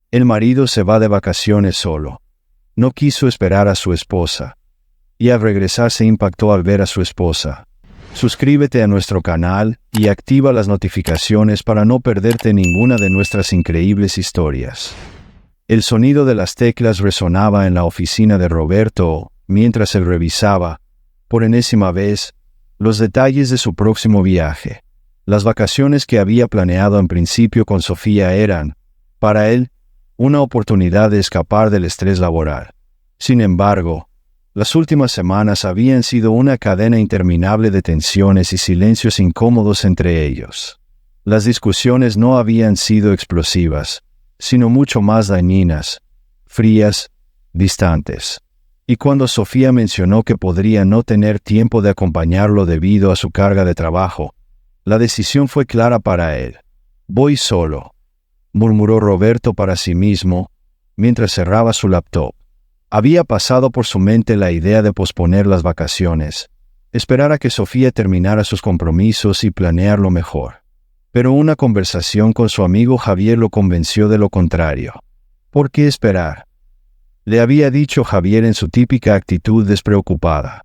El marido se va de vacaciones solo. No quiso esperar a su esposa. Y al regresar se impactó al ver a su esposa. Suscríbete a nuestro canal y activa las notificaciones para no perderte ninguna de nuestras increíbles historias. El sonido de las teclas resonaba en la oficina de Roberto mientras él revisaba, por enésima vez, los detalles de su próximo viaje. Las vacaciones que había planeado en principio con Sofía eran, para él, una oportunidad de escapar del estrés laboral. Sin embargo, las últimas semanas habían sido una cadena interminable de tensiones y silencios incómodos entre ellos. Las discusiones no habían sido explosivas, sino mucho más dañinas, frías, distantes. Y cuando Sofía mencionó que podría no tener tiempo de acompañarlo debido a su carga de trabajo, la decisión fue clara para él. «Voy solo», murmuró Roberto para sí mismo, mientras cerraba su laptop. Había pasado por su mente la idea de posponer las vacaciones, esperar a que Sofía terminara sus compromisos y planearlo mejor. Pero una conversación con su amigo Javier lo convenció de lo contrario. ¿Por qué esperar?, le había dicho Javier en su típica actitud despreocupada.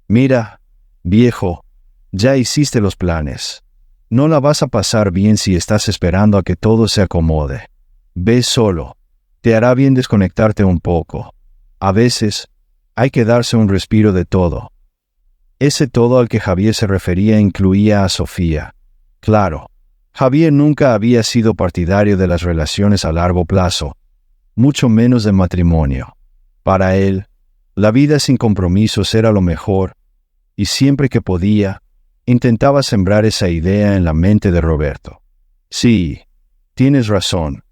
«Mira, viejo, ya hiciste los planes. No la vas a pasar bien si estás esperando a que todo se acomode. Ve solo. Te hará bien desconectarte un poco. A veces, hay que darse un respiro de todo». Ese todo al que Javier se refería incluía a Sofía. Claro, Javier nunca había sido partidario de las relaciones a largo plazo, mucho menos de matrimonio. Para él, la vida sin compromisos era lo mejor, y siempre que podía, intentaba sembrar esa idea en la mente de Roberto. «Sí, tienes razón»,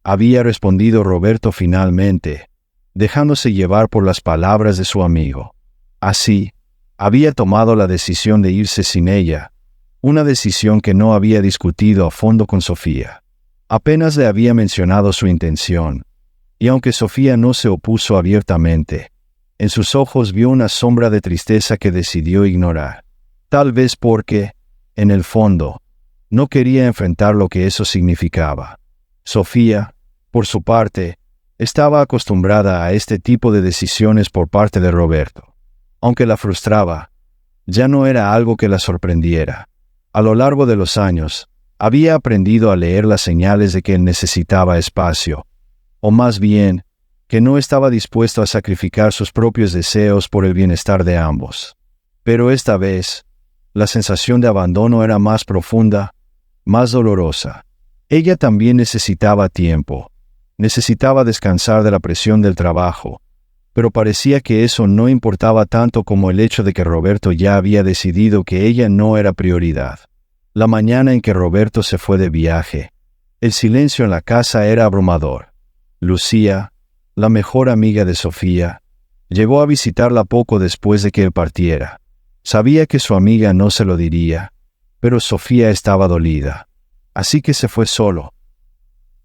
había respondido Roberto finalmente, dejándose llevar por las palabras de su amigo. Así, había tomado la decisión de irse sin ella, una decisión que no había discutido a fondo con Sofía. Apenas le había mencionado su intención, y aunque Sofía no se opuso abiertamente, en sus ojos vio una sombra de tristeza que decidió ignorar. Tal vez porque, en el fondo, no quería enfrentar lo que eso significaba. Sofía, por su parte, estaba acostumbrada a este tipo de decisiones por parte de Roberto. Aunque la frustraba, ya no era algo que la sorprendiera. A lo largo de los años, había aprendido a leer las señales de que él necesitaba espacio, o más bien, que no estaba dispuesto a sacrificar sus propios deseos por el bienestar de ambos. Pero esta vez, la sensación de abandono era más profunda, más dolorosa. Ella también necesitaba tiempo, necesitaba descansar de la presión del trabajo, pero parecía que eso no importaba tanto como el hecho de que Roberto ya había decidido que ella no era prioridad. La mañana en que Roberto se fue de viaje, el silencio en la casa era abrumador. Lucía, la mejor amiga de Sofía, llegó a visitarla poco después de que él partiera. Sabía que su amiga no se lo diría, pero Sofía estaba dolida. Así que se fue solo.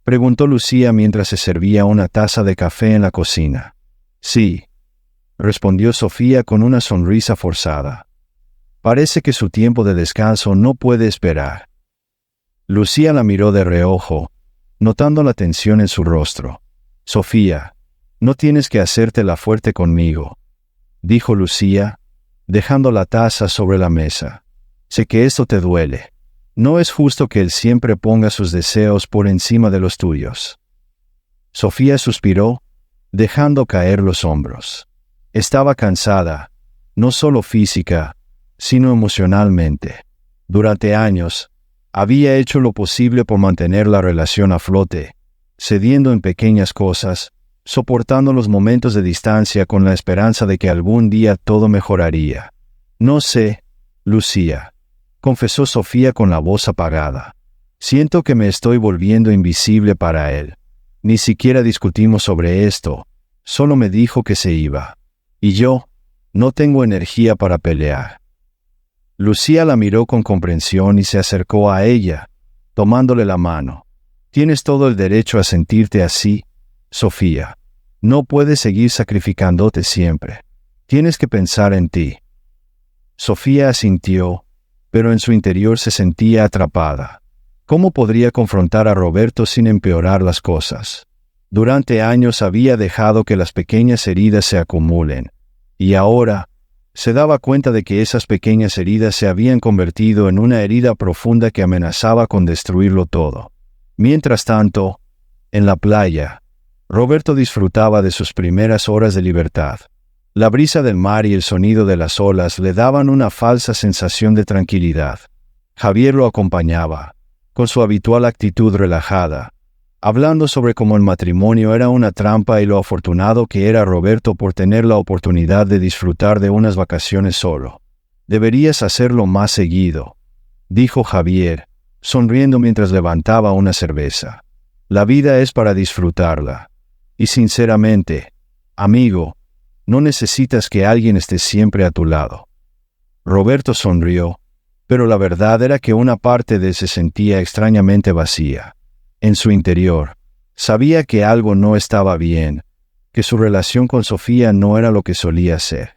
Preguntó Lucía mientras se servía una taza de café en la cocina. «Sí», respondió Sofía con una sonrisa forzada. «Parece que su tiempo de descanso no puede esperar». Lucía la miró de reojo, notando la tensión en su rostro. «Sofía, no tienes que hacértela fuerte conmigo», dijo Lucía, dejando la taza sobre la mesa. «Sé que esto te duele. No es justo que él siempre ponga sus deseos por encima de los tuyos». Sofía suspiró, dejando caer los hombros. Estaba cansada, no solo física, sino emocionalmente. Durante años, había hecho lo posible por mantener la relación a flote, cediendo en pequeñas cosas, soportando los momentos de distancia con la esperanza de que algún día todo mejoraría. «No sé, Lucía», confesó Sofía con la voz apagada. «Siento que me estoy volviendo invisible para él. Ni siquiera discutimos sobre esto, solo me dijo que se iba. Y yo, no tengo energía para pelear». Lucía la miró con comprensión y se acercó a ella, tomándole la mano. «Tienes todo el derecho a sentirte así, Sofía. No puedes seguir sacrificándote siempre. Tienes que pensar en ti». Sofía asintió, pero en su interior se sentía atrapada. ¿Cómo podría confrontar a Roberto sin empeorar las cosas? Durante años había dejado que las pequeñas heridas se acumulen, y ahora se daba cuenta de que esas pequeñas heridas se habían convertido en una herida profunda que amenazaba con destruirlo todo. Mientras tanto, en la playa, Roberto disfrutaba de sus primeras horas de libertad. La brisa del mar y el sonido de las olas le daban una falsa sensación de tranquilidad. Javier lo acompañaba, con su habitual actitud relajada, hablando sobre cómo el matrimonio era una trampa y lo afortunado que era Roberto por tener la oportunidad de disfrutar de unas vacaciones solo. «Deberías hacerlo más seguido», dijo Javier, sonriendo mientras levantaba una cerveza. «La vida es para disfrutarla. Y sinceramente, amigo, no necesitas que alguien esté siempre a tu lado». Roberto sonrió, pero la verdad era que una parte de él se sentía extrañamente vacía. En su interior, sabía que algo no estaba bien, que su relación con Sofía no era lo que solía ser.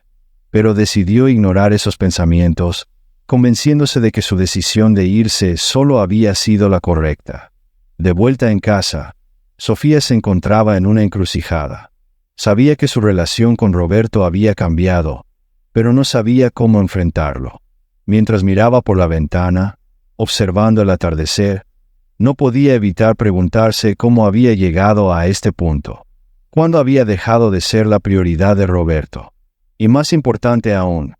Pero decidió ignorar esos pensamientos, convenciéndose de que su decisión de irse solo había sido la correcta. De vuelta en casa, Sofía se encontraba en una encrucijada. Sabía que su relación con Roberto había cambiado, pero no sabía cómo enfrentarlo. Mientras miraba por la ventana, observando el atardecer, no podía evitar preguntarse cómo había llegado a este punto. ¿Cuándo había dejado de ser la prioridad de Roberto? Y más importante aún,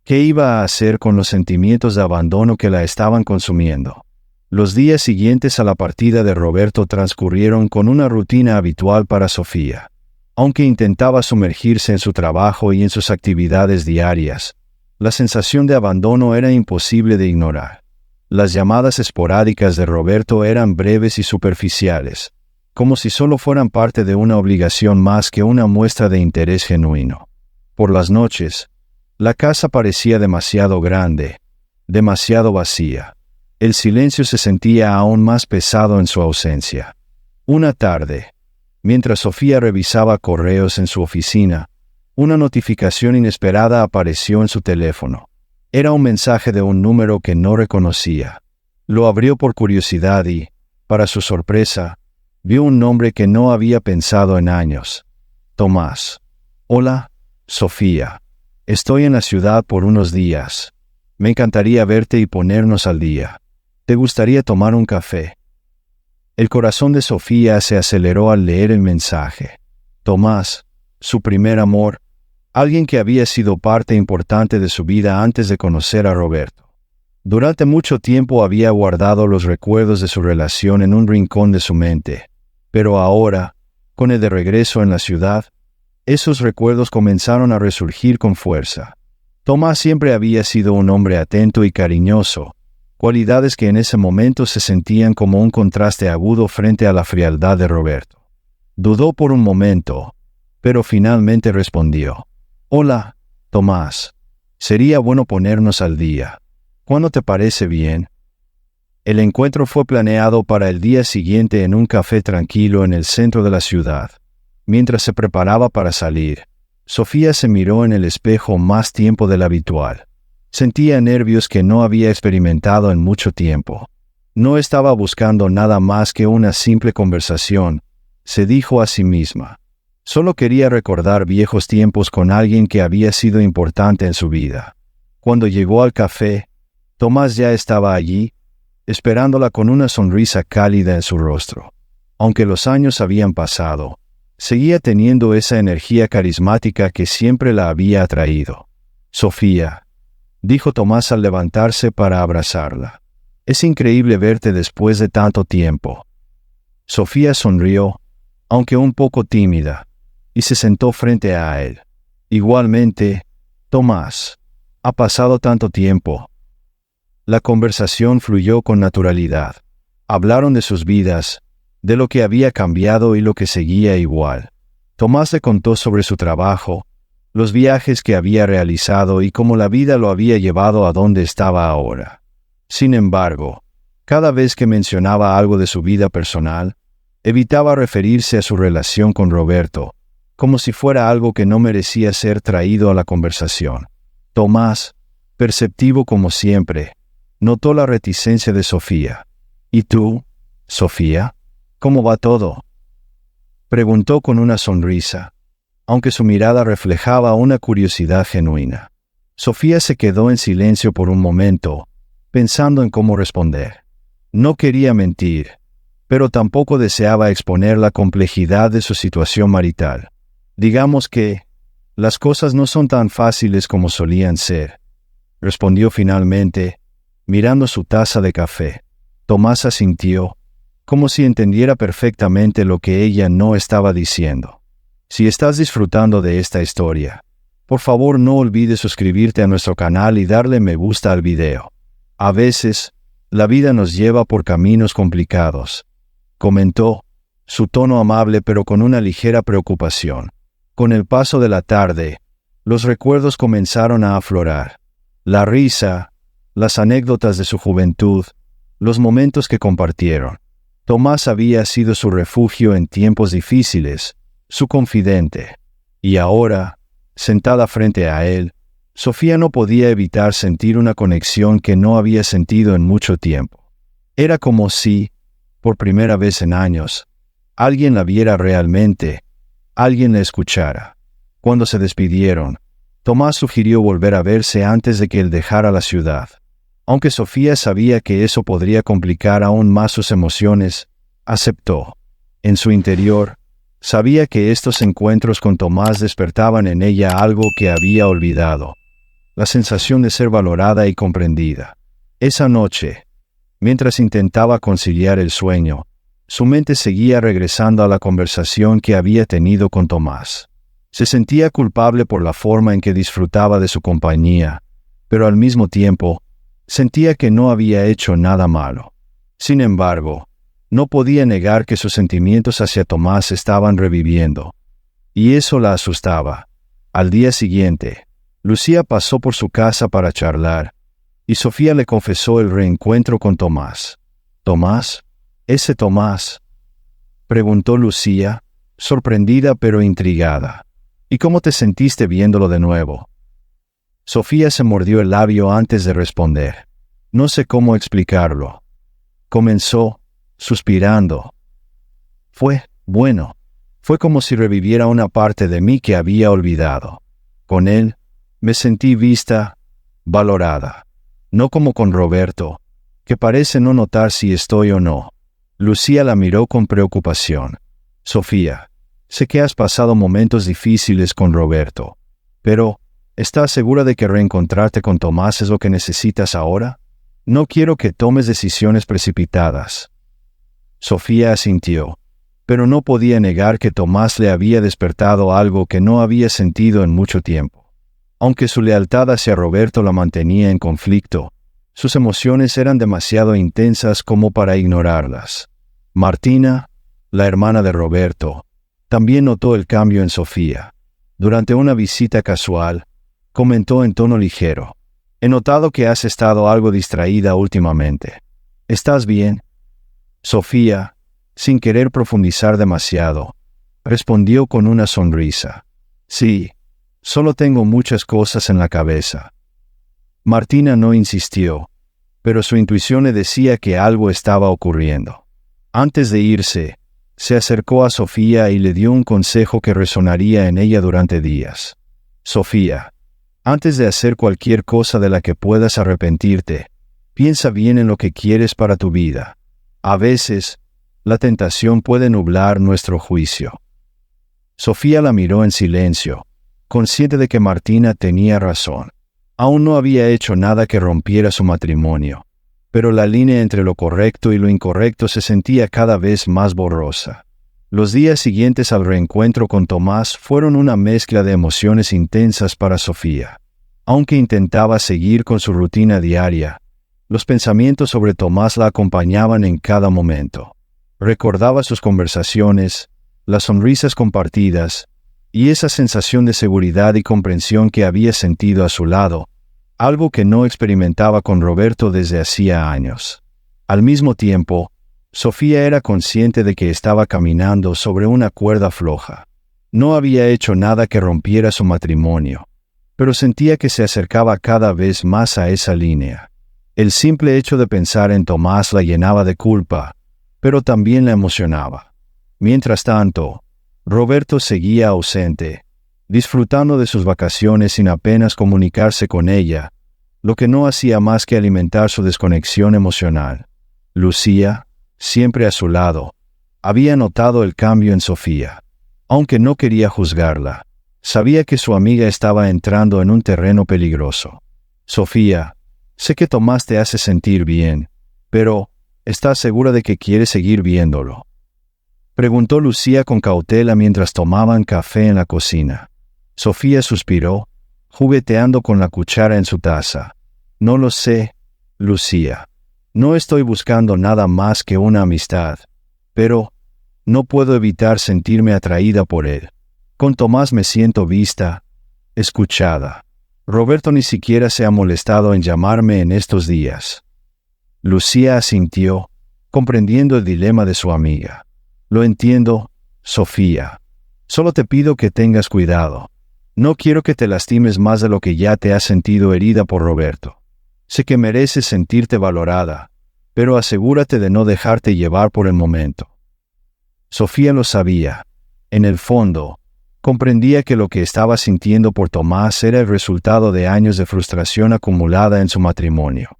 ¿qué iba a hacer con los sentimientos de abandono que la estaban consumiendo? Los días siguientes a la partida de Roberto transcurrieron con una rutina habitual para Sofía. Aunque intentaba sumergirse en su trabajo y en sus actividades diarias, la sensación de abandono era imposible de ignorar. Las llamadas esporádicas de Roberto eran breves y superficiales, como si solo fueran parte de una obligación más que una muestra de interés genuino. Por las noches, la casa parecía demasiado grande, demasiado vacía. El silencio se sentía aún más pesado en su ausencia. Una tarde, mientras Sofía revisaba correos en su oficina, una notificación inesperada apareció en su teléfono. Era un mensaje de un número que no reconocía. Lo abrió por curiosidad y, para su sorpresa, vio un nombre que no había pensado en años. Tomás. «Hola, Sofía. Estoy en la ciudad por unos días. Me encantaría verte y ponernos al día. ¿Te gustaría tomar un café?» El corazón de Sofía se aceleró al leer el mensaje. Tomás, su primer amor, alguien que había sido parte importante de su vida antes de conocer a Roberto. Durante mucho tiempo había guardado los recuerdos de su relación en un rincón de su mente, pero ahora, con el de regreso en la ciudad, esos recuerdos comenzaron a resurgir con fuerza. Tomás siempre había sido un hombre atento y cariñoso, cualidades que en ese momento se sentían como un contraste agudo frente a la frialdad de Roberto. Dudó por un momento, pero finalmente respondió. «Hola, Tomás. Sería bueno ponernos al día. ¿Cuándo te parece bien?» El encuentro fue planeado para el día siguiente en un café tranquilo en el centro de la ciudad. Mientras se preparaba para salir, Sofía se miró en el espejo más tiempo del habitual. Sentía nervios que no había experimentado en mucho tiempo. No estaba buscando nada más que una simple conversación, se dijo a sí misma. Solo quería recordar viejos tiempos con alguien que había sido importante en su vida. Cuando llegó al café, Tomás ya estaba allí, esperándola con una sonrisa cálida en su rostro. Aunque los años habían pasado, seguía teniendo esa energía carismática que siempre la había atraído. «Sofía», dijo Tomás al levantarse para abrazarla. «Es increíble verte después de tanto tiempo». Sofía sonrió, aunque un poco tímida, y se sentó frente a él. «Igualmente, Tomás, ha pasado tanto tiempo». La conversación fluyó con naturalidad. Hablaron de sus vidas, de lo que había cambiado y lo que seguía igual. Tomás le contó sobre su trabajo, los viajes que había realizado y cómo la vida lo había llevado a donde estaba ahora. Sin embargo, cada vez que mencionaba algo de su vida personal, evitaba referirse a su relación con Roberto, como si fuera algo que no merecía ser traído a la conversación. Tomás, perceptivo como siempre, notó la reticencia de Sofía, ¿Y tú, Sofía? ¿Cómo va todo?, preguntó con una sonrisa, aunque su mirada reflejaba una curiosidad genuina. Sofía se quedó en silencio por un momento, pensando en cómo responder. No quería mentir, pero tampoco deseaba exponer la complejidad de su situación marital. Digamos que las cosas no son tan fáciles como solían ser, respondió finalmente, mirando su taza de café. Tomás asintió, como si entendiera perfectamente lo que ella no estaba diciendo. Si estás disfrutando de esta historia, por favor no olvides suscribirte a nuestro canal y darle me gusta al video. A veces, la vida nos lleva por caminos complicados, comentó, su tono amable pero con una ligera preocupación. Con el paso de la tarde, los recuerdos comenzaron a aflorar. La risa, las anécdotas de su juventud, los momentos que compartieron. Tomás había sido su refugio en tiempos difíciles, su confidente. Y ahora, sentada frente a él, Sofía no podía evitar sentir una conexión que no había sentido en mucho tiempo. Era como si, por primera vez en años, alguien la viera realmente, alguien la escuchara. Cuando se despidieron, Tomás sugirió volver a verse antes de que él dejara la ciudad. Aunque Sofía sabía que eso podría complicar aún más sus emociones, aceptó. En su interior, sabía que estos encuentros con Tomás despertaban en ella algo que había olvidado, la sensación de ser valorada y comprendida. Esa noche, mientras intentaba conciliar el sueño, su mente seguía regresando a la conversación que había tenido con Tomás. Se sentía culpable por la forma en que disfrutaba de su compañía, pero al mismo tiempo, sentía que no había hecho nada malo. Sin embargo, no podía negar que sus sentimientos hacia Tomás estaban reviviendo, y eso la asustaba. Al día siguiente, Lucía pasó por su casa para charlar, y Sofía le confesó el reencuentro con Tomás. ¿Tomás? ¿Ese Tomás?, preguntó Lucía, sorprendida pero intrigada. ¿Y cómo te sentiste viéndolo de nuevo? Sofía se mordió el labio antes de responder. No sé cómo explicarlo. Comenzó, suspirando. Fue como si reviviera una parte de mí que había olvidado. Con él, me sentí vista, valorada. No como con Roberto, que parece no notar si estoy o no. Lucía la miró con preocupación. Sofía, sé que has pasado momentos difíciles con Roberto, pero ¿estás segura de que reencontrarte con Tomás es lo que necesitas ahora? No quiero que tomes decisiones precipitadas. Sofía asintió, pero no podía negar que Tomás le había despertado algo que no había sentido en mucho tiempo. Aunque su lealtad hacia Roberto la mantenía en conflicto, sus emociones eran demasiado intensas como para ignorarlas. Martina, la hermana de Roberto, también notó el cambio en Sofía. Durante una visita casual, comentó en tono ligero: «He notado que has estado algo distraída últimamente. ¿Estás bien?» Sofía, sin querer profundizar demasiado, respondió con una sonrisa: «Sí, solo tengo muchas cosas en la cabeza». Martina no insistió, pero su intuición le decía que algo estaba ocurriendo. Antes de irse, se acercó a Sofía y le dio un consejo que resonaría en ella durante días. «Sofía, antes de hacer cualquier cosa de la que puedas arrepentirte, piensa bien en lo que quieres para tu vida. A veces, la tentación puede nublar nuestro juicio». Sofía la miró en silencio, consciente de que Martina tenía razón. Aún no había hecho nada que rompiera su matrimonio, pero la línea entre lo correcto y lo incorrecto se sentía cada vez más borrosa. Los días siguientes al reencuentro con Tomás fueron una mezcla de emociones intensas para Sofía. Aunque intentaba seguir con su rutina diaria, los pensamientos sobre Tomás la acompañaban en cada momento. Recordaba sus conversaciones, las sonrisas compartidas, y esa sensación de seguridad y comprensión que había sentido a su lado, algo que no experimentaba con Roberto desde hacía años. Al mismo tiempo, Sofía era consciente de que estaba caminando sobre una cuerda floja. No había hecho nada que rompiera su matrimonio, pero sentía que se acercaba cada vez más a esa línea. El simple hecho de pensar en Tomás la llenaba de culpa, pero también la emocionaba. Mientras tanto, Roberto seguía ausente, disfrutando de sus vacaciones sin apenas comunicarse con ella, lo que no hacía más que alimentar su desconexión emocional. Lucía, siempre a su lado, había notado el cambio en Sofía. Aunque no quería juzgarla, sabía que su amiga estaba entrando en un terreno peligroso. Sofía, sé que Tomás te hace sentir bien, pero ¿estás segura de que quieres seguir viéndolo?, preguntó Lucía con cautela mientras tomaban café en la cocina. Sofía suspiró, jugueteando con la cuchara en su taza. No lo sé, Lucía. No estoy buscando nada más que una amistad, pero no puedo evitar sentirme atraída por él. Con Tomás me siento vista, escuchada. Roberto ni siquiera se ha molestado en llamarme en estos días. Lucía asintió, comprendiendo el dilema de su amiga. Lo entiendo, Sofía. Solo te pido que tengas cuidado. No quiero que te lastimes más de lo que ya te has sentido herida por Roberto. Sé que mereces sentirte valorada, pero asegúrate de no dejarte llevar por el momento. Sofía lo sabía. En el fondo, comprendía que lo que estaba sintiendo por Tomás era el resultado de años de frustración acumulada en su matrimonio.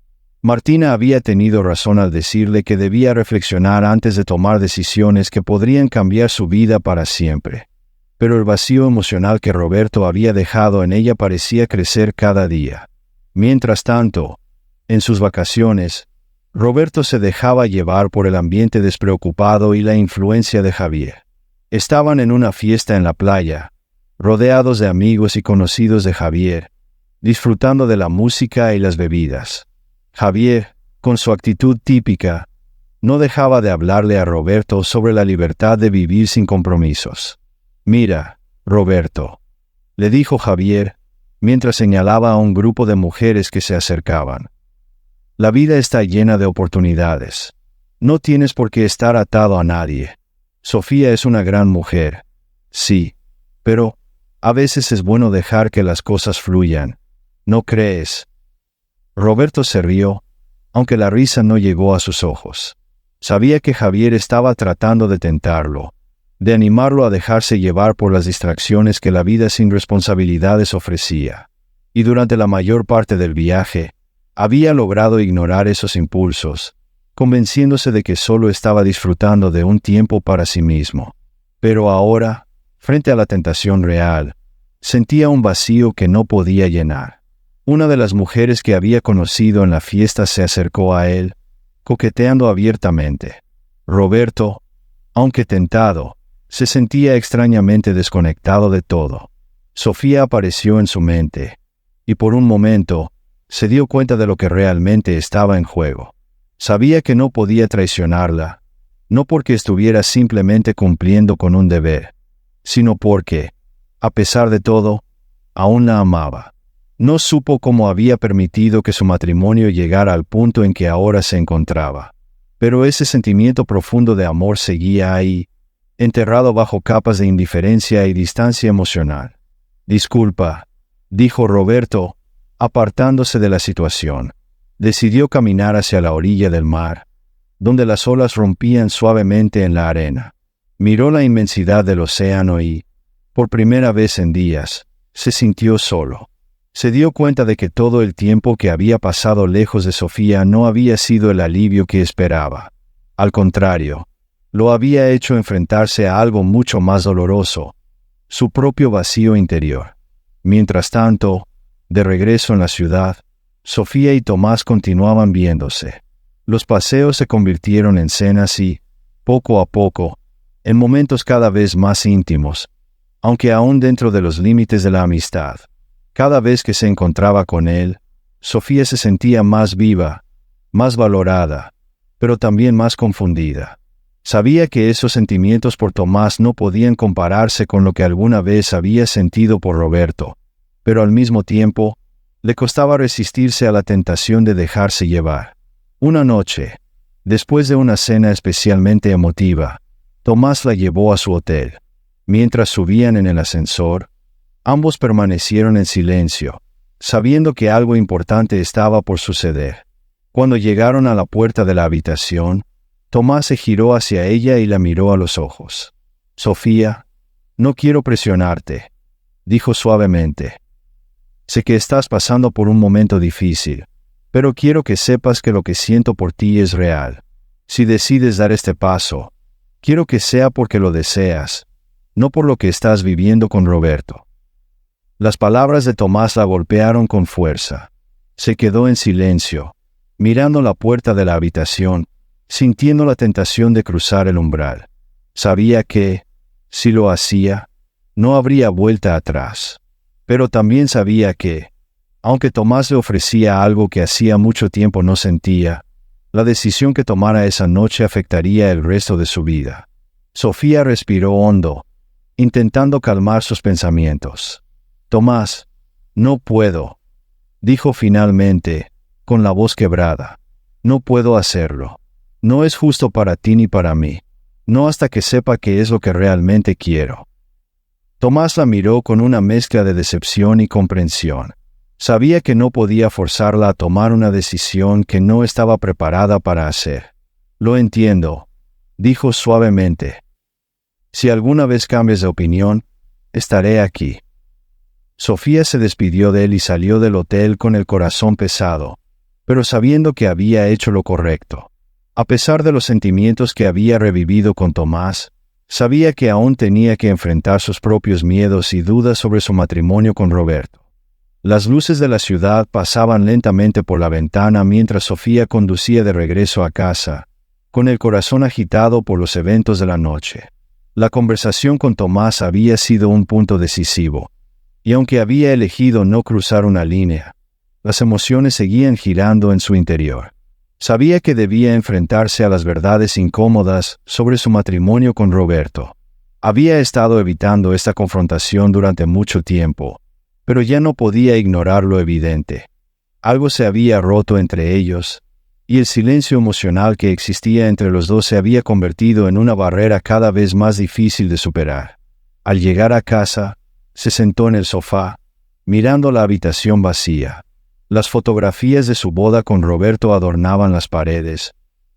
Martina había tenido razón al decirle que debía reflexionar antes de tomar decisiones que podrían cambiar su vida para siempre. Pero el vacío emocional que Roberto había dejado en ella parecía crecer cada día. Mientras tanto, en sus vacaciones, Roberto se dejaba llevar por el ambiente despreocupado y la influencia de Javier. Estaban en una fiesta en la playa, rodeados de amigos y conocidos de Javier, disfrutando de la música y las bebidas. Javier, con su actitud típica, no dejaba de hablarle a Roberto sobre la libertad de vivir sin compromisos. «Mira, Roberto», le dijo Javier, mientras señalaba a un grupo de mujeres que se acercaban. «La vida está llena de oportunidades. No tienes por qué estar atado a nadie. Sofía es una gran mujer. Sí, pero a veces es bueno dejar que las cosas fluyan. ¿No crees?». Roberto se rió, aunque la risa no llegó a sus ojos. Sabía que Javier estaba tratando de tentarlo, de animarlo a dejarse llevar por las distracciones que la vida sin responsabilidades ofrecía. Y durante la mayor parte del viaje, había logrado ignorar esos impulsos, convenciéndose de que solo estaba disfrutando de un tiempo para sí mismo. Pero ahora, frente a la tentación real, sentía un vacío que no podía llenar. Una de las mujeres que había conocido en la fiesta se acercó a él, coqueteando abiertamente. Roberto, aunque tentado, se sentía extrañamente desconectado de todo. Sofía apareció en su mente, y por un momento, se dio cuenta de lo que realmente estaba en juego. Sabía que no podía traicionarla, no porque estuviera simplemente cumpliendo con un deber, sino porque, a pesar de todo, aún la amaba. No supo cómo había permitido que su matrimonio llegara al punto en que ahora se encontraba, pero ese sentimiento profundo de amor seguía ahí, enterrado bajo capas de indiferencia y distancia emocional. «Disculpa», dijo Roberto, apartándose de la situación. Decidió caminar hacia la orilla del mar, donde las olas rompían suavemente en la arena. Miró la inmensidad del océano y, por primera vez en días, se sintió solo. Se dio cuenta de que todo el tiempo que había pasado lejos de Sofía no había sido el alivio que esperaba. Al contrario, lo había hecho enfrentarse a algo mucho más doloroso, su propio vacío interior. Mientras tanto, de regreso en la ciudad, Sofía y Tomás continuaban viéndose. Los paseos se convirtieron en cenas y, poco a poco, en momentos cada vez más íntimos, aunque aún dentro de los límites de la amistad. Cada vez que se encontraba con él, Sofía se sentía más viva, más valorada, pero también más confundida. Sabía que esos sentimientos por Tomás no podían compararse con lo que alguna vez había sentido por Roberto, pero al mismo tiempo, le costaba resistirse a la tentación de dejarse llevar. Una noche, después de una cena especialmente emotiva, Tomás la llevó a su hotel. Mientras subían en el ascensor, ambos permanecieron en silencio, sabiendo que algo importante estaba por suceder. Cuando llegaron a la puerta de la habitación, Tomás se giró hacia ella y la miró a los ojos. «Sofía, no quiero presionarte», dijo suavemente. «Sé que estás pasando por un momento difícil, pero quiero que sepas que lo que siento por ti es real. Si decides dar este paso, quiero que sea porque lo deseas, no por lo que estás viviendo con Roberto». Las palabras de Tomás la golpearon con fuerza. Se quedó en silencio, mirando la puerta de la habitación, sintiendo la tentación de cruzar el umbral. Sabía que, si lo hacía, no habría vuelta atrás. Pero también sabía que, aunque Tomás le ofrecía algo que hacía mucho tiempo no sentía, la decisión que tomara esa noche afectaría el resto de su vida. Sofía respiró hondo, intentando calmar sus pensamientos. «Tomás, no puedo», dijo finalmente, con la voz quebrada. «No puedo hacerlo. No es justo para ti ni para mí. No hasta que sepa qué es lo que realmente quiero». Tomás la miró con una mezcla de decepción y comprensión. Sabía que no podía forzarla a tomar una decisión que no estaba preparada para hacer. «Lo entiendo», dijo suavemente. «Si alguna vez cambias de opinión, estaré aquí». Sofía se despidió de él y salió del hotel con el corazón pesado, pero sabiendo que había hecho lo correcto. A pesar de los sentimientos que había revivido con Tomás, sabía que aún tenía que enfrentar sus propios miedos y dudas sobre su matrimonio con Roberto. Las luces de la ciudad pasaban lentamente por la ventana mientras Sofía conducía de regreso a casa, con el corazón agitado por los eventos de la noche. La conversación con Tomás había sido un punto decisivo, y aunque había elegido no cruzar una línea, las emociones seguían girando en su interior. Sabía que debía enfrentarse a las verdades incómodas sobre su matrimonio con Roberto. Había estado evitando esta confrontación durante mucho tiempo, pero ya no podía ignorar lo evidente. Algo se había roto entre ellos, y el silencio emocional que existía entre los dos se había convertido en una barrera cada vez más difícil de superar. Al llegar a casa, se sentó en el sofá, mirando la habitación vacía. Las fotografías de su boda con Roberto adornaban las paredes,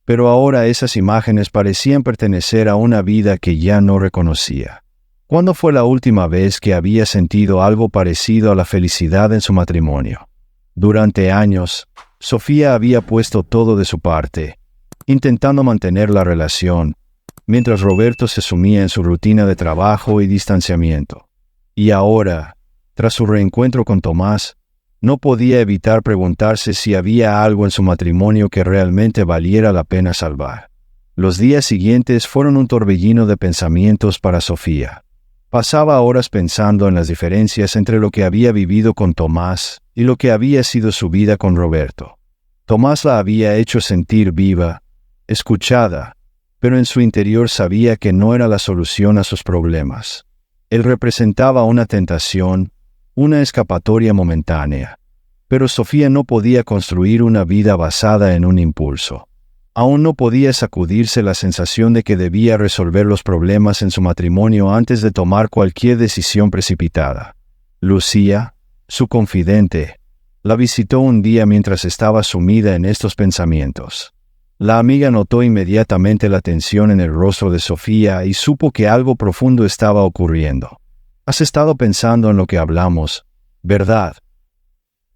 pero ahora esas imágenes parecían pertenecer a una vida que ya no reconocía. ¿Cuándo fue la última vez que había sentido algo parecido a la felicidad en su matrimonio? Durante años, Sofía había puesto todo de su parte, intentando mantener la relación, mientras Roberto se sumía en su rutina de trabajo y distanciamiento. Y ahora, tras su reencuentro con Tomás, no podía evitar preguntarse si había algo en su matrimonio que realmente valiera la pena salvar. Los días siguientes fueron un torbellino de pensamientos para Sofía. Pasaba horas pensando en las diferencias entre lo que había vivido con Tomás y lo que había sido su vida con Roberto. Tomás la había hecho sentir viva, escuchada, pero en su interior sabía que no era la solución a sus problemas. Él representaba una tentación, una escapatoria momentánea, pero Sofía no podía construir una vida basada en un impulso. Aún no podía sacudirse la sensación de que debía resolver los problemas en su matrimonio antes de tomar cualquier decisión precipitada. Lucía, su confidente, la visitó un día mientras estaba sumida en estos pensamientos. La amiga notó inmediatamente la tensión en el rostro de Sofía y supo que algo profundo estaba ocurriendo. «¿Has estado pensando en lo que hablamos, verdad?»,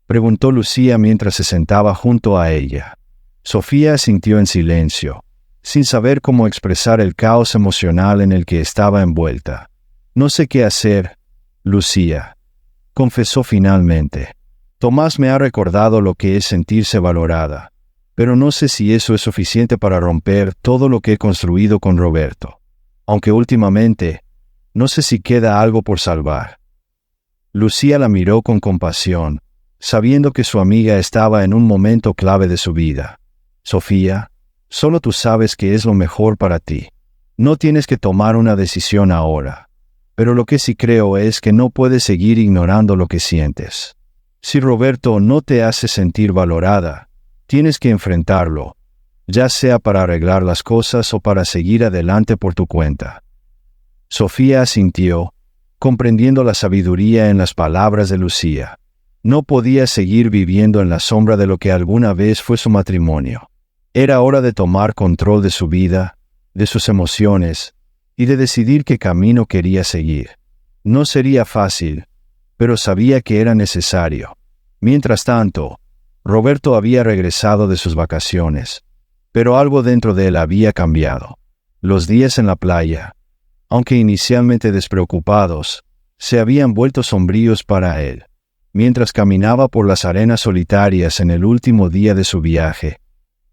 preguntó Lucía mientras se sentaba junto a ella. Sofía asintió en silencio, sin saber cómo expresar el caos emocional en el que estaba envuelta. «No sé qué hacer, Lucía», confesó finalmente. «Tomás me ha recordado lo que es sentirse valorada, pero no sé si eso es suficiente para romper todo lo que he construido con Roberto. Aunque últimamente, no sé si queda algo por salvar». Lucía la miró con compasión, sabiendo que su amiga estaba en un momento clave de su vida. «Sofía, solo tú sabes qué es lo mejor para ti. No tienes que tomar una decisión ahora. Pero lo que sí creo es que no puedes seguir ignorando lo que sientes. Si Roberto no te hace sentir valorada, tienes que enfrentarlo, ya sea para arreglar las cosas o para seguir adelante por tu cuenta». Sofía asintió, comprendiendo la sabiduría en las palabras de Lucía. No podía seguir viviendo en la sombra de lo que alguna vez fue su matrimonio. Era hora de tomar control de su vida, de sus emociones, y de decidir qué camino quería seguir. No sería fácil, pero sabía que era necesario. Mientras tanto, Roberto había regresado de sus vacaciones, pero algo dentro de él había cambiado. Los días en la playa, aunque inicialmente despreocupados, se habían vuelto sombríos para él. Mientras caminaba por las arenas solitarias en el último día de su viaje,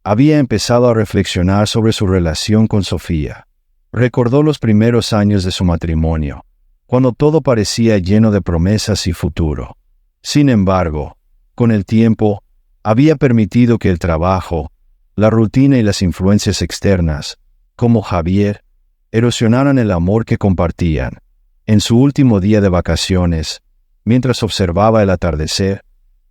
había empezado a reflexionar sobre su relación con Sofía. Recordó los primeros años de su matrimonio, cuando todo parecía lleno de promesas y futuro. Sin embargo, con el tiempo, había permitido que el trabajo, la rutina y las influencias externas, como Javier, erosionaran el amor que compartían. En su último día de vacaciones, mientras observaba el atardecer,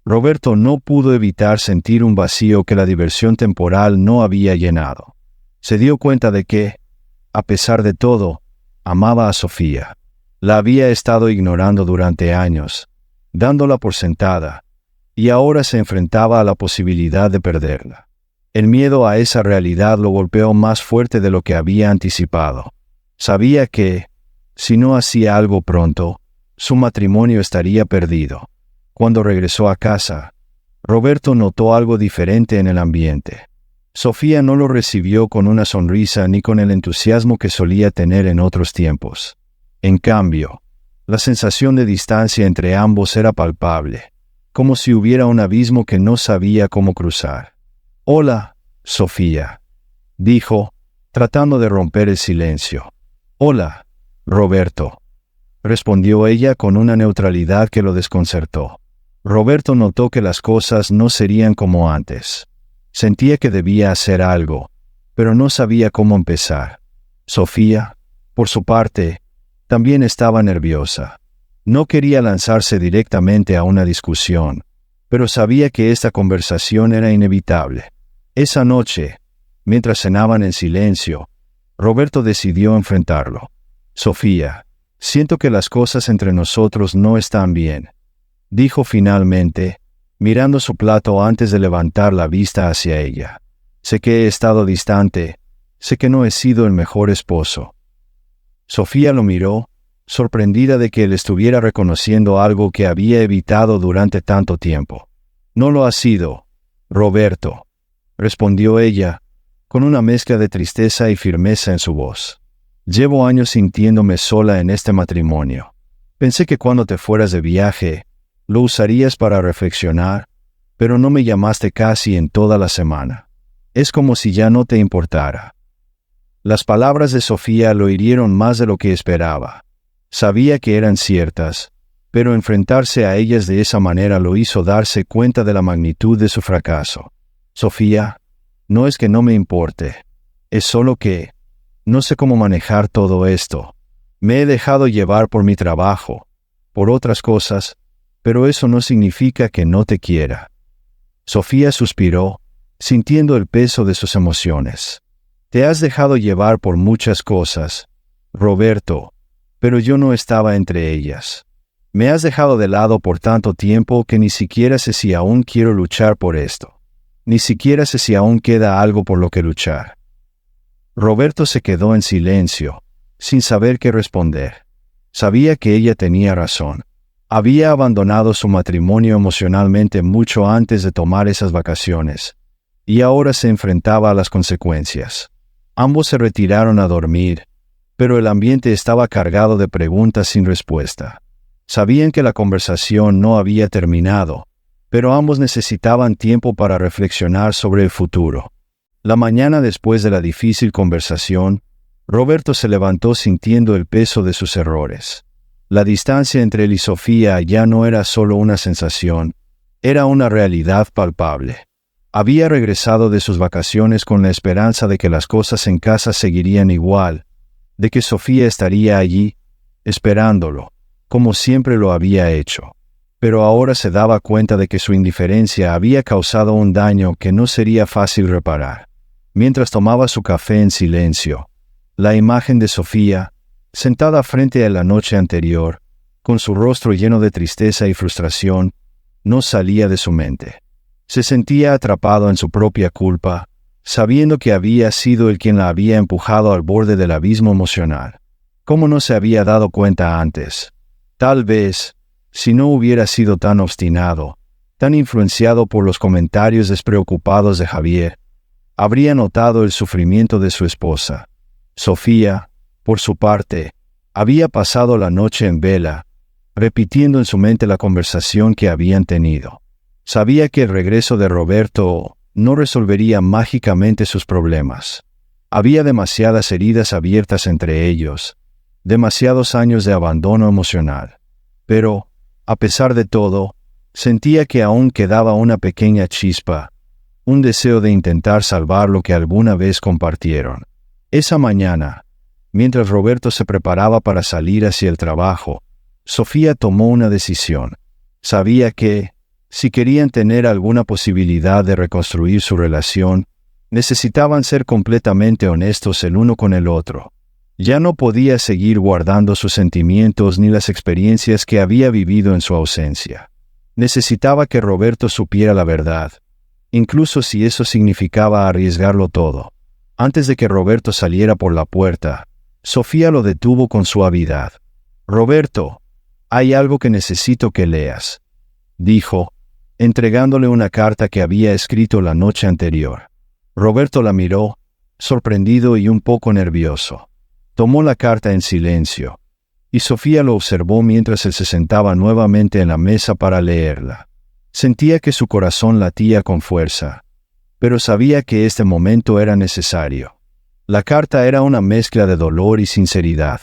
Roberto no pudo evitar sentir un vacío que la diversión temporal no había llenado. Se dio cuenta de que, a pesar de todo, amaba a Sofía. La había estado ignorando durante años, dándola por sentada, y ahora se enfrentaba a la posibilidad de perderla. El miedo a esa realidad lo golpeó más fuerte de lo que había anticipado. Sabía que, si no hacía algo pronto, su matrimonio estaría perdido. Cuando regresó a casa, Roberto notó algo diferente en el ambiente. Sofía no lo recibió con una sonrisa ni con el entusiasmo que solía tener en otros tiempos. En cambio, la sensación de distancia entre ambos era palpable, como si hubiera un abismo que no sabía cómo cruzar. «Hola, Sofía», dijo, tratando de romper el silencio. «Hola, Roberto», respondió ella con una neutralidad que lo desconcertó. Roberto notó que las cosas no serían como antes. Sentía que debía hacer algo, pero no sabía cómo empezar. Sofía, por su parte, también estaba nerviosa. No quería lanzarse directamente a una discusión, pero sabía que esta conversación era inevitable. Esa noche, mientras cenaban en silencio, Roberto decidió enfrentarlo. «Sofía, siento que las cosas entre nosotros no están bien», dijo finalmente, mirando su plato antes de levantar la vista hacia ella. «Sé que he estado distante, sé que no he sido el mejor esposo». Sofía lo miró, sorprendida de que él estuviera reconociendo algo que había evitado durante tanto tiempo. «No lo ha sido, Roberto», respondió ella, con una mezcla de tristeza y firmeza en su voz. «Llevo años sintiéndome sola en este matrimonio. Pensé que cuando te fueras de viaje, lo usarías para reflexionar, pero no me llamaste casi en toda la semana. Es como si ya no te importara». Las palabras de Sofía lo hirieron más de lo que esperaba. Sabía que eran ciertas, pero enfrentarse a ellas de esa manera lo hizo darse cuenta de la magnitud de su fracaso. «Sofía, no es que no me importe, es solo que no sé cómo manejar todo esto. Me he dejado llevar por mi trabajo, por otras cosas, pero eso no significa que no te quiera». Sofía suspiró, sintiendo el peso de sus emociones. «Te has dejado llevar por muchas cosas, Roberto, pero yo no estaba entre ellas. Me has dejado de lado por tanto tiempo que ni siquiera sé si aún quiero luchar por esto. Ni siquiera sé si aún queda algo por lo que luchar». Roberto se quedó en silencio, sin saber qué responder. Sabía que ella tenía razón. Había abandonado su matrimonio emocionalmente mucho antes de tomar esas vacaciones, y ahora se enfrentaba a las consecuencias. Ambos se retiraron a dormir, pero el ambiente estaba cargado de preguntas sin respuesta. Sabían que la conversación no había terminado, pero ambos necesitaban tiempo para reflexionar sobre el futuro. La mañana después de la difícil conversación, Roberto se levantó sintiendo el peso de sus errores. La distancia entre él y Sofía ya no era solo una sensación, era una realidad palpable. Había regresado de sus vacaciones con la esperanza de que las cosas en casa seguirían igual, de que Sofía estaría allí, esperándolo, como siempre lo había hecho. Pero ahora se daba cuenta de que su indiferencia había causado un daño que no sería fácil reparar. Mientras tomaba su café en silencio, la imagen de Sofía, sentada frente a la noche anterior, con su rostro lleno de tristeza y frustración, no salía de su mente. Se sentía atrapado en su propia culpa, sabiendo que había sido él quien la había empujado al borde del abismo emocional. ¿Cómo no se había dado cuenta antes? Tal vez, si no hubiera sido tan obstinado, tan influenciado por los comentarios despreocupados de Javier, habría notado el sufrimiento de su esposa. Sofía, por su parte, había pasado la noche en vela, repitiendo en su mente la conversación que habían tenido. Sabía que el regreso de Roberto no resolvería mágicamente sus problemas. Había demasiadas heridas abiertas entre ellos, demasiados años de abandono emocional. Pero, a pesar de todo, sentía que aún quedaba una pequeña chispa, un deseo de intentar salvar lo que alguna vez compartieron. Esa mañana, mientras Roberto se preparaba para salir hacia el trabajo, Sofía tomó una decisión. Sabía que, si querían tener alguna posibilidad de reconstruir su relación, necesitaban ser completamente honestos el uno con el otro. Ya no podía seguir guardando sus sentimientos ni las experiencias que había vivido en su ausencia. Necesitaba que Roberto supiera la verdad, incluso si eso significaba arriesgarlo todo. Antes de que Roberto saliera por la puerta, Sofía lo detuvo con suavidad. «Roberto, hay algo que necesito que leas», dijo, entregándole una carta que había escrito la noche anterior. Roberto la miró, sorprendido y un poco nervioso. Tomó la carta en silencio, y Sofía lo observó mientras él se sentaba nuevamente en la mesa para leerla. Sentía que su corazón latía con fuerza, pero sabía que este momento era necesario. La carta era una mezcla de dolor y sinceridad.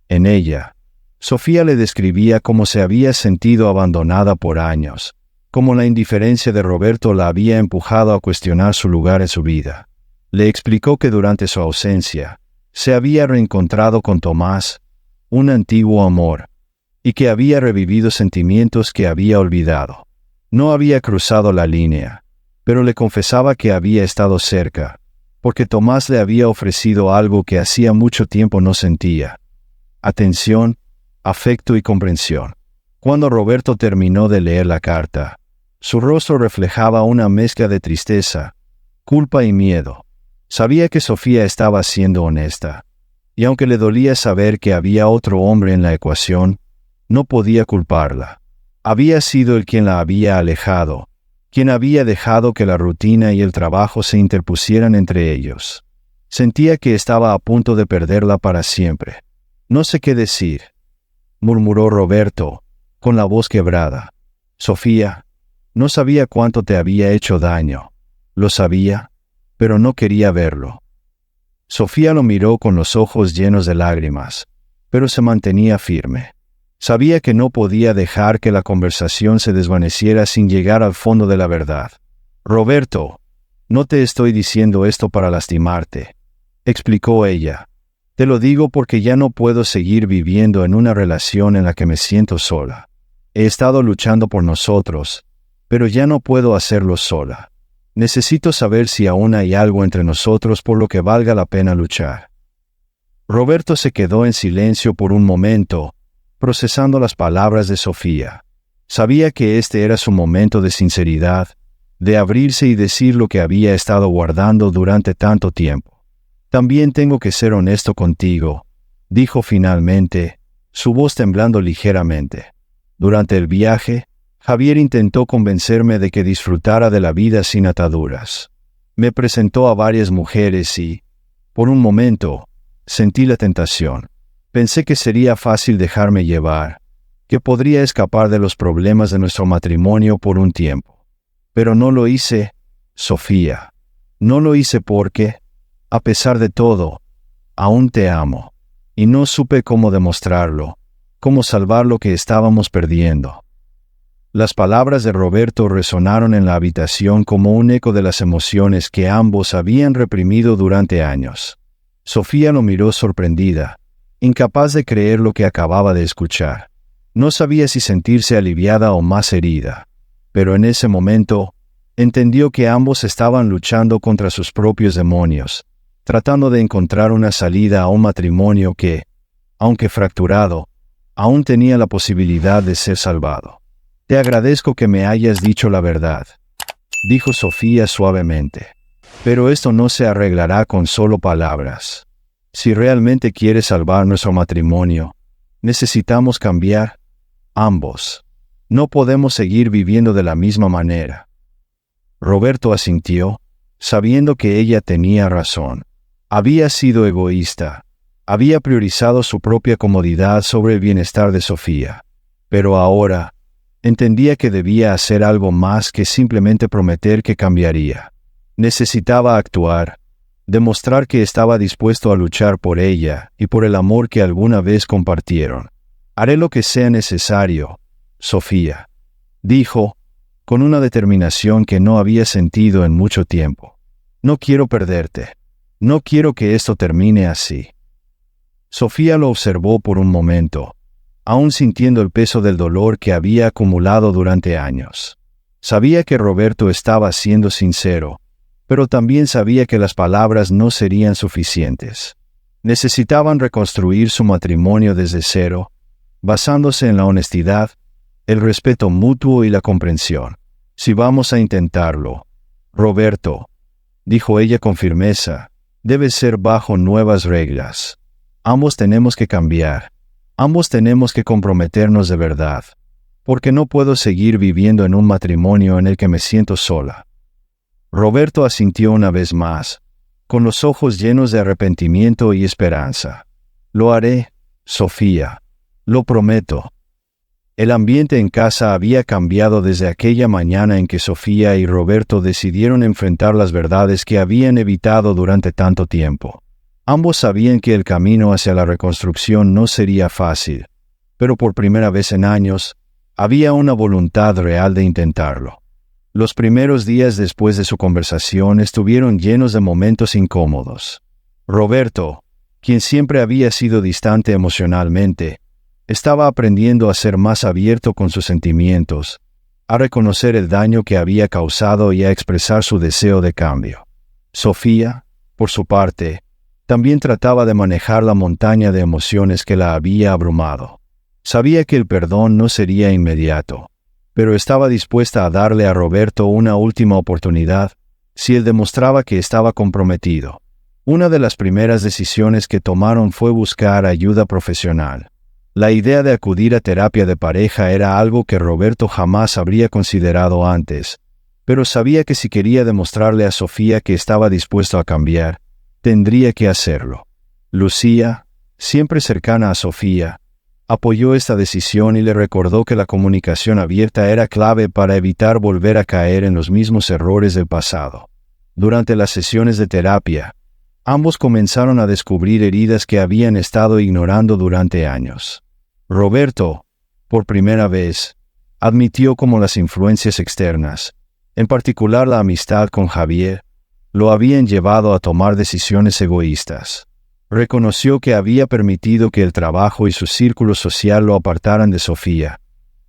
En ella, Sofía le describía cómo se había sentido abandonada por años, cómo la indiferencia de Roberto la había empujado a cuestionar su lugar en su vida. Le explicó que durante su ausencia, se había reencontrado con Tomás, un antiguo amor, y que había revivido sentimientos que había olvidado. No había cruzado la línea, pero le confesaba que había estado cerca, porque Tomás le había ofrecido algo que hacía mucho tiempo no sentía: atención, afecto y comprensión. Cuando Roberto terminó de leer la carta, su rostro reflejaba una mezcla de tristeza, culpa y miedo. Sabía que Sofía estaba siendo honesta, y aunque le dolía saber que había otro hombre en la ecuación, no podía culparla. Había sido él quien la había alejado, quien había dejado que la rutina y el trabajo se interpusieran entre ellos. Sentía que estaba a punto de perderla para siempre. «No sé qué decir», murmuró Roberto, con la voz quebrada. «Sofía, no sabía cuánto te había hecho daño. Lo sabía, pero no quería verlo». Sofía lo miró con los ojos llenos de lágrimas, pero se mantenía firme. Sabía que no podía dejar que la conversación se desvaneciera sin llegar al fondo de la verdad. «Roberto, no te estoy diciendo esto para lastimarte», explicó ella. «Te lo digo porque ya no puedo seguir viviendo en una relación en la que me siento sola. He estado luchando por nosotros, pero ya no puedo hacerlo sola. Necesito saber si aún hay algo entre nosotros por lo que valga la pena luchar». Roberto se quedó en silencio por un momento, procesando las palabras de Sofía. Sabía que este era su momento de sinceridad, de abrirse y decir lo que había estado guardando durante tanto tiempo. «También tengo que ser honesto contigo», dijo finalmente, su voz temblando ligeramente. «Durante el viaje, Javier intentó convencerme de que disfrutara de la vida sin ataduras. Me presentó a varias mujeres y, por un momento, sentí la tentación. Pensé que sería fácil dejarme llevar, que podría escapar de los problemas de nuestro matrimonio por un tiempo. Pero no lo hice, Sofía. No lo hice porque, a pesar de todo, aún te amo, y no supe cómo demostrarlo, cómo salvar lo que estábamos perdiendo». Las palabras de Roberto resonaron en la habitación como un eco de las emociones que ambos habían reprimido durante años. Sofía lo miró sorprendida, incapaz de creer lo que acababa de escuchar. No sabía si sentirse aliviada o más herida, pero en ese momento entendió que ambos estaban luchando contra sus propios demonios, tratando de encontrar una salida a un matrimonio que, aunque fracturado, aún tenía la posibilidad de ser salvado. Te agradezco que me hayas dicho la verdad, dijo Sofía suavemente. Pero esto no se arreglará con solo palabras. Si realmente quieres salvar nuestro matrimonio, necesitamos cambiar ambos. No podemos seguir viviendo de la misma manera. Roberto asintió, sabiendo que ella tenía razón. Había sido egoísta. Había priorizado su propia comodidad sobre el bienestar de Sofía. Pero ahora, entendía que debía hacer algo más que simplemente prometer que cambiaría. Necesitaba actuar, demostrar que estaba dispuesto a luchar por ella y por el amor que alguna vez compartieron. Haré lo que sea necesario, Sofía, dijo, con una determinación que no había sentido en mucho tiempo. No quiero perderte. No quiero que esto termine así. Sofía lo observó por un momento, aún sintiendo el peso del dolor que había acumulado durante años. Sabía que Roberto estaba siendo sincero, pero también sabía que las palabras no serían suficientes. Necesitaban reconstruir su matrimonio desde cero, basándose en la honestidad, el respeto mutuo y la comprensión. Si vamos a intentarlo, Roberto, dijo ella con firmeza, debe ser bajo nuevas reglas. Ambos tenemos que cambiar. Ambos tenemos que comprometernos de verdad, porque no puedo seguir viviendo en un matrimonio en el que me siento sola. Roberto asintió una vez más, con los ojos llenos de arrepentimiento y esperanza. Lo haré, Sofía. Lo prometo. El ambiente en casa había cambiado desde aquella mañana en que Sofía y Roberto decidieron enfrentar las verdades que habían evitado durante tanto tiempo. Ambos sabían que el camino hacia la reconstrucción no sería fácil, pero por primera vez en años, había una voluntad real de intentarlo. Los primeros días después de su conversación estuvieron llenos de momentos incómodos. Roberto, quien siempre había sido distante emocionalmente, estaba aprendiendo a ser más abierto con sus sentimientos, a reconocer el daño que había causado y a expresar su deseo de cambio. Sofía, por su parte, también trataba de manejar la montaña de emociones que la había abrumado. Sabía que el perdón no sería inmediato, pero estaba dispuesta a darle a Roberto una última oportunidad si él demostraba que estaba comprometido. Una de las primeras decisiones que tomaron fue buscar ayuda profesional. La idea de acudir a terapia de pareja era algo que Roberto jamás habría considerado antes, pero sabía que si quería demostrarle a Sofía que estaba dispuesto a cambiar, tendría que hacerlo. Lucía, siempre cercana a Sofía, apoyó esta decisión y le recordó que la comunicación abierta era clave para evitar volver a caer en los mismos errores del pasado. Durante las sesiones de terapia, ambos comenzaron a descubrir heridas que habían estado ignorando durante años. Roberto, por primera vez, admitió cómo las influencias externas, en particular la amistad con Javier, lo habían llevado a tomar decisiones egoístas. Reconoció que había permitido que el trabajo y su círculo social lo apartaran de Sofía,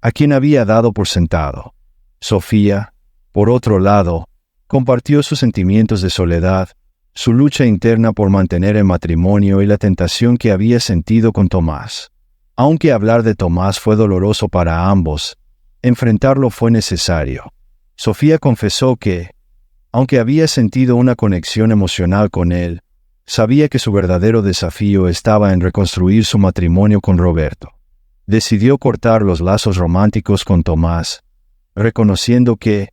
a quien había dado por sentado. Sofía, por otro lado, compartió sus sentimientos de soledad, su lucha interna por mantener el matrimonio y la tentación que había sentido con Tomás. Aunque hablar de Tomás fue doloroso para ambos, enfrentarlo fue necesario. Sofía confesó que, aunque había sentido una conexión emocional con él, sabía que su verdadero desafío estaba en reconstruir su matrimonio con Roberto. Decidió cortar los lazos románticos con Tomás, reconociendo que,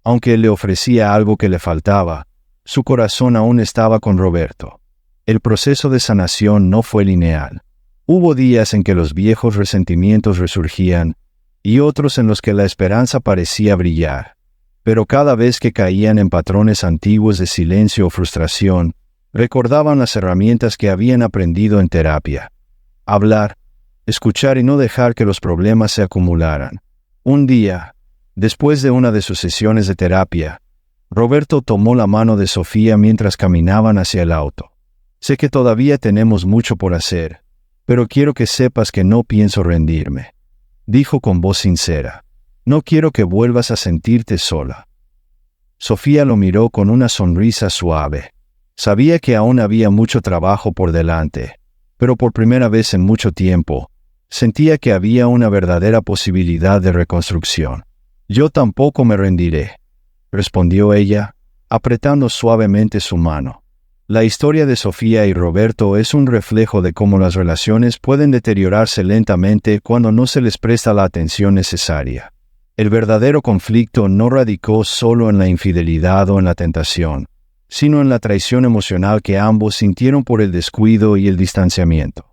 aunque él le ofrecía algo que le faltaba, su corazón aún estaba con Roberto. El proceso de sanación no fue lineal. Hubo días en que los viejos resentimientos resurgían y otros en los que la esperanza parecía brillar. Pero cada vez que caían en patrones antiguos de silencio o frustración, recordaban las herramientas que habían aprendido en terapia. Hablar, escuchar y no dejar que los problemas se acumularan. Un día, después de una de sus sesiones de terapia, Roberto tomó la mano de Sofía mientras caminaban hacia el auto. Sé que todavía tenemos mucho por hacer, pero quiero que sepas que no pienso rendirme, dijo con voz sincera. No quiero que vuelvas a sentirte sola. Sofía lo miró con una sonrisa suave. Sabía que aún había mucho trabajo por delante, pero por primera vez en mucho tiempo, Sentía que había una verdadera posibilidad de reconstrucción. «Yo tampoco me rendiré», respondió ella, apretando suavemente su mano. La historia de Sofía y Roberto es un reflejo de cómo las relaciones pueden deteriorarse lentamente cuando no se les presta la atención necesaria. El verdadero conflicto no radicó solo en la infidelidad o en la tentación, sino en la traición emocional que ambos sintieron por el descuido y el distanciamiento.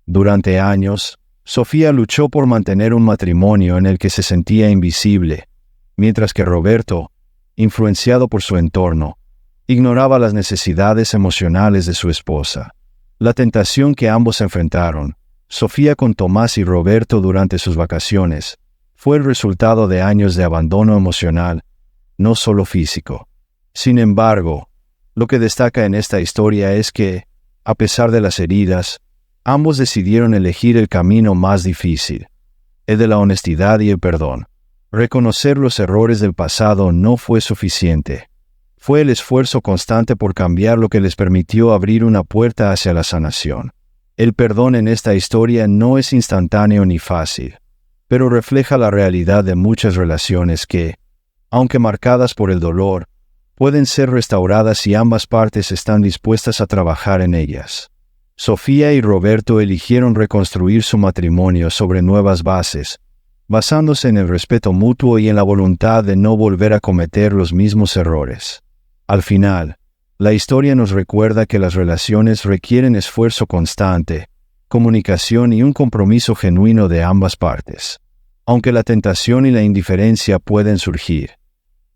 Durante años, Sofía luchó por mantener un matrimonio en el que se sentía invisible, mientras que Roberto, influenciado por su entorno, ignoraba las necesidades emocionales de su esposa. La tentación que ambos enfrentaron, Sofía con Tomás y Roberto durante sus vacaciones, fue el resultado de años de abandono emocional, no solo físico. Sin embargo, lo que destaca en esta historia es que, a pesar de las heridas, ambos decidieron elegir el camino más difícil, el de la honestidad y el perdón. Reconocer los errores del pasado no fue suficiente. Fue el esfuerzo constante por cambiar lo que les permitió abrir una puerta hacia la sanación. El perdón en esta historia no es instantáneo ni fácil, pero refleja la realidad de muchas relaciones que, aunque marcadas por el dolor, pueden ser restauradas si ambas partes están dispuestas a trabajar en ellas. Sofía y Roberto eligieron reconstruir su matrimonio sobre nuevas bases, basándose en el respeto mutuo y en la voluntad de no volver a cometer los mismos errores. Al final, la historia nos recuerda que las relaciones requieren esfuerzo constante, comunicación y un compromiso genuino de ambas partes. Aunque la tentación y la indiferencia pueden surgir,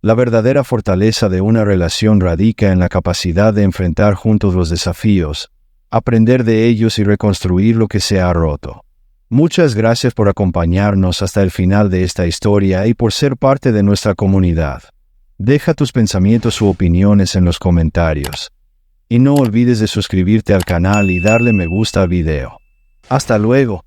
la verdadera fortaleza de una relación radica en la capacidad de enfrentar juntos los desafíos, aprender de ellos y reconstruir lo que se ha roto. Muchas gracias por acompañarnos hasta el final de esta historia y por ser parte de nuestra comunidad. Deja tus pensamientos u opiniones en los comentarios. Y no olvides de suscribirte al canal y darle me gusta al video. ¡Hasta luego!